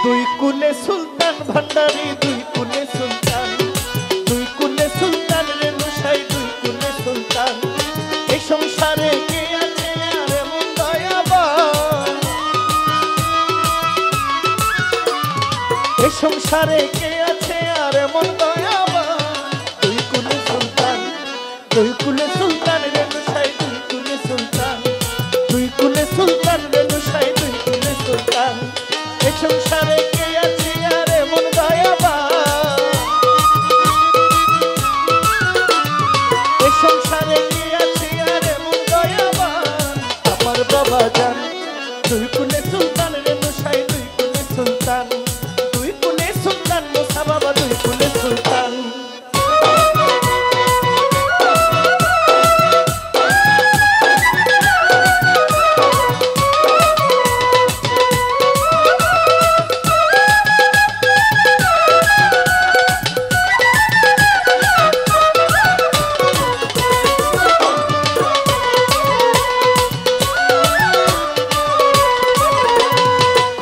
দুই কুলে সুলতান ভান্ডারি, দুই কুলে সুলতান, দুই কুলে সুলতান রে নুসাই, দুই কুলে সুলতান। এই সংসারে কে আছে আর এমন দয়াবান, এই সংসারে কে আছে আর এমন দয়াবান। দুই কুলে সুলতান, দুই কুলে সুলতান রে নুসাই, দুই কুলে সুলতান, দুই কুলে সুলতান রে নুসাই, দুই কুলে সুলতান। এই সংসারে কে আছে আর এমন দয়াবান, এই সংসারে কে আছে আর এমন দয়াবান। আমার বাবা জান দুই কুলে সুলতান রে নুসাই, দুই কুলে সুলতান, দুই কুলে সুলতান মুসা বাবা, দুই কুলে সুলতান।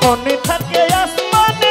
খনে থাকে আসমানে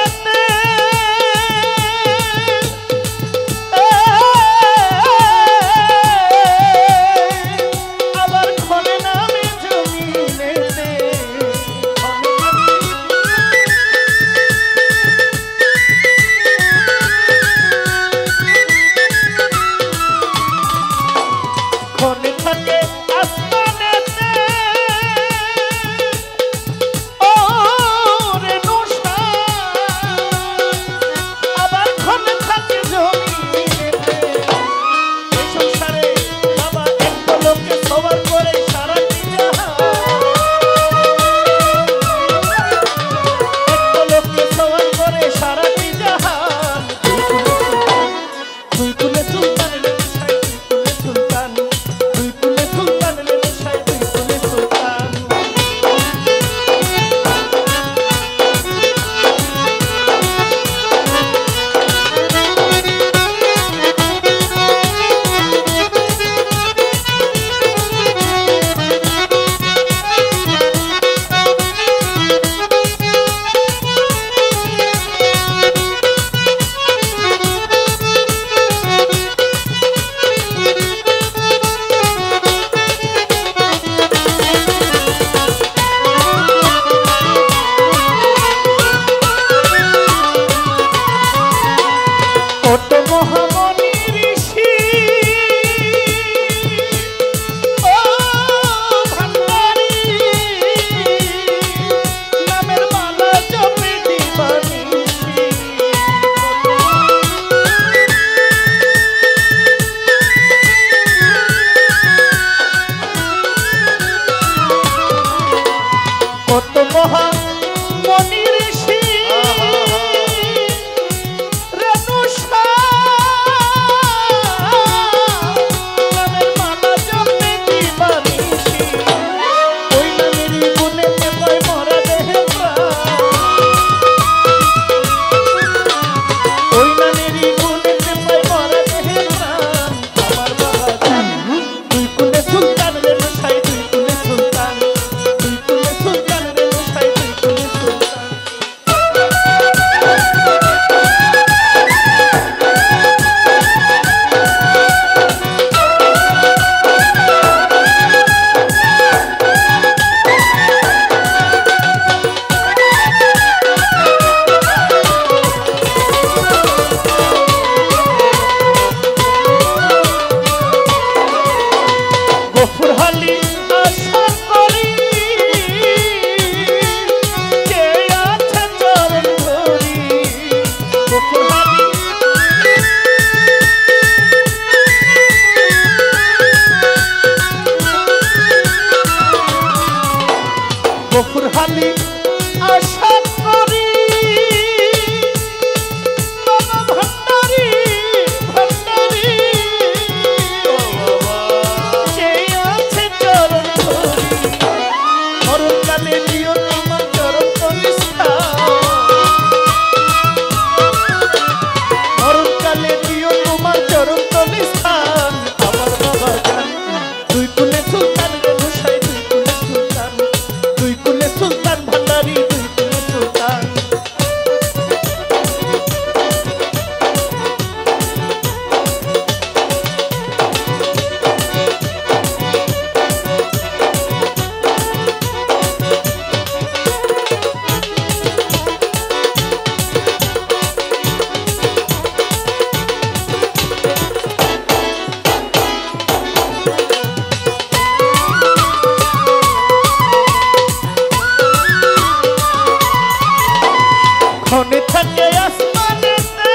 ক্ষণে থাকে আসমানেতে,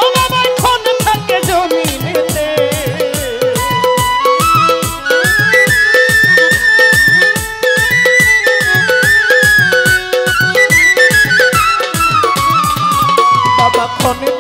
ও বাবা ক্ষণে থাকে জমিনেতে। বাবা ক্ষণে